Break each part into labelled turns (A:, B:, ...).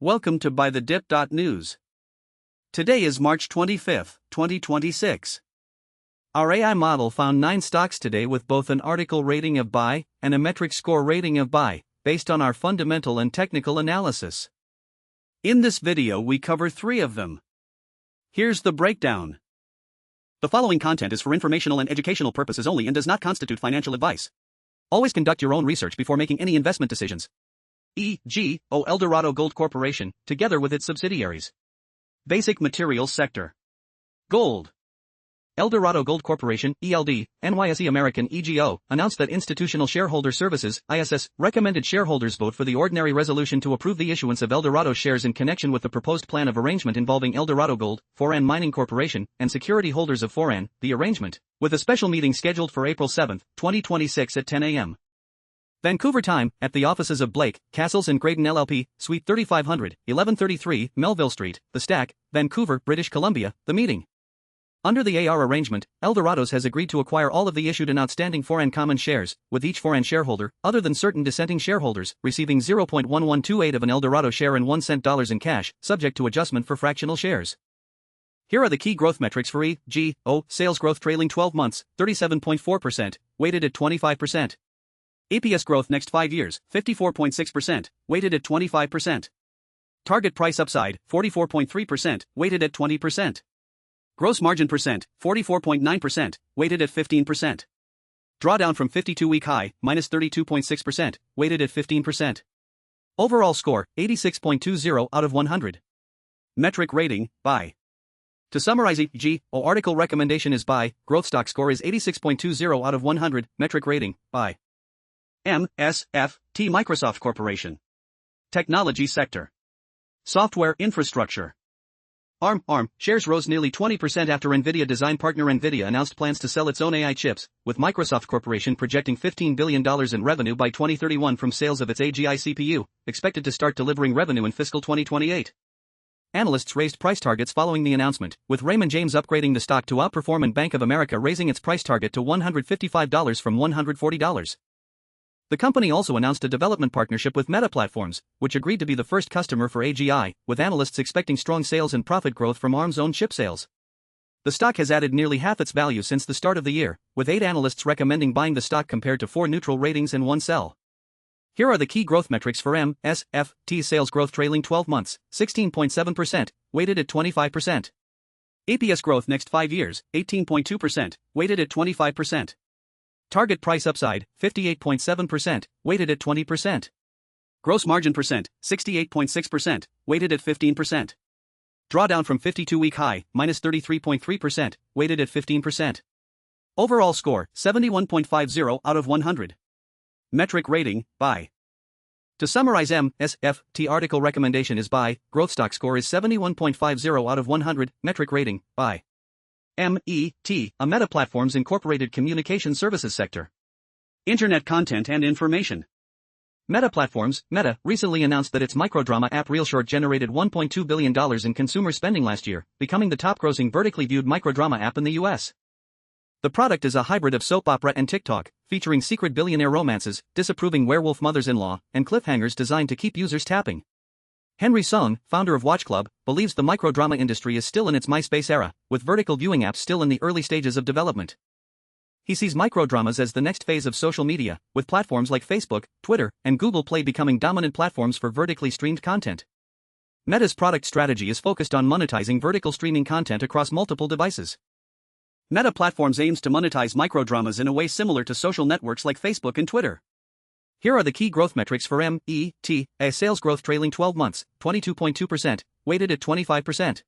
A: Welcome to BuyTheDip.news. Today is March 25, 2026. Our AI model found 9 stocks today with both an article rating of buy and a metric score rating of buy, based on our fundamental and technical analysis. In this video, we cover 3 of them. Here's the breakdown. The following content is for informational and educational purposes only and does not constitute financial advice. Always conduct your own research before making any investment decisions. E.g., Eldorado Gold Corporation, together with its subsidiaries. Basic Materials Sector. Gold. Eldorado Gold Corporation, ELD, NYSE American EGO, announced that Institutional Shareholder Services, ISS, recommended shareholders vote for the ordinary resolution to approve the issuance of Eldorado shares in connection with the proposed plan of arrangement involving Eldorado Gold, Foran Mining Corporation, and security holders of Foran, the arrangement, with a special meeting scheduled for April 7, 2026 at 10 a.m. Vancouver time, at the offices of Blake, Castles and Graydon LLP, Suite 3500, 1133, Melville Street, The Stack, Vancouver, British Columbia, the meeting. Under the AR arrangement, Eldorados has agreed to acquire all of the issued and outstanding Foran common shares, with each Foran shareholder, other than certain dissenting shareholders, receiving 0.1128 of an Eldorado share and 1 cent dollars in cash, subject to adjustment for fractional shares. Here are the key growth metrics for EGO: sales growth trailing 12 months, 37.4%, weighted at 25%. EPS growth next 5 years, 54.6%, weighted at 25%. Target price upside, 44.3%, weighted at 20%. Gross margin percent, 44.9%, weighted at 15%. Drawdown from 52-week high, minus 32.6%, weighted at 15%. Overall score, 86.20 out of 100. Metric rating, buy. To summarize, EGO article recommendation is buy, growth stock score is 86.20 out of 100, metric rating, buy. MSFT Microsoft Corporation. Technology sector. Software infrastructure. ARM shares rose nearly 20% after NVIDIA design partner NVIDIA announced plans to sell its own AI chips, with Microsoft Corporation projecting $15 billion in revenue by 2031 from sales of its AGI CPU, expected to start delivering revenue in fiscal 2028. Analysts raised price targets following the announcement, with Raymond James upgrading the stock to outperform and Bank of America raising its price target to $155 from $140. The company also announced a development partnership with Meta Platforms, which agreed to be the first customer for AGI, with analysts expecting strong sales and profit growth from ARM's own chip sales. The stock has added nearly half its value since the start of the year, with 8 analysts recommending buying the stock compared to 4 neutral ratings and 1 sell. Here are the key growth metrics for MSFT: sales growth trailing 12 months, 16.7%, weighted at 25%. EPS growth next 5 years, 18.2%, weighted at 25%. Target price upside, 58.7%, weighted at 20%. Gross margin percent, 68.6%, weighted at 15%. Drawdown from 52-week high, minus 33.3%, weighted at 15%. Overall score, 71.50 out of 100. Metric rating, buy. To summarize, MSFT article recommendation is buy, growth stock score is 71.50 out of 100, metric rating, buy. MET, a Meta Platforms Incorporated communication services sector. Internet content and information. Meta Platforms, Meta, recently announced that its microdrama app ReelShort generated $1.2 billion in consumer spending last year, becoming the top-grossing vertically viewed microdrama app in the US. The product is a hybrid of soap opera and TikTok, featuring secret billionaire romances, disapproving werewolf mothers-in-law, and cliffhangers designed to keep users tapping. Henry Sung, founder of Watch Club, believes the microdrama industry is still in its MySpace era, with vertical viewing apps still in the early stages of development. He sees microdramas as the next phase of social media, with platforms like Facebook, Twitter, and Google Play becoming dominant platforms for vertically streamed content. Meta's product strategy is focused on monetizing vertical streaming content across multiple devices. Meta Platforms aims to monetize microdramas in a way similar to social networks like Facebook and Twitter. Here are the key growth metrics for MET: sales growth trailing 12 months, 22.2%, weighted at 25%.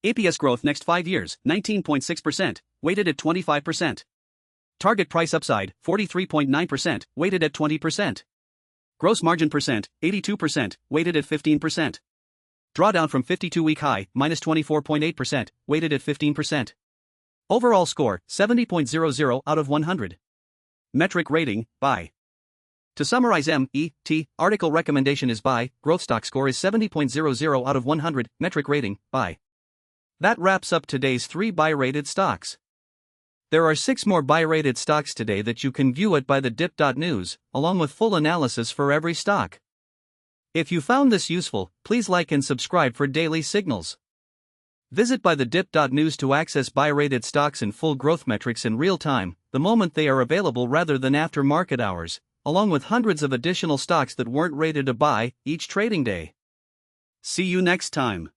A: EPS growth next 5 years, 19.6%, weighted at 25%. Target price upside, 43.9%, weighted at 20%. Gross margin percent, 82%, weighted at 15%. Drawdown from 52-week high, minus 24.8%, weighted at 15%. Overall score, 70.00 out of 100. Metric rating, buy. To summarize, MET article recommendation is buy, growth stock score is 70.00 out of 100, metric rating, buy. That wraps up today's 3 buy-rated stocks. There are 6 more buy-rated stocks today that you can view at BuyTheDip.news, along with full analysis for every stock. If you found this useful, please like and subscribe for daily signals. Visit BuyTheDips.news to access buy-rated stocks and full growth metrics in real time, the moment they are available rather than after market hours, along with hundreds of additional stocks that weren't rated a buy each trading day. See you next time.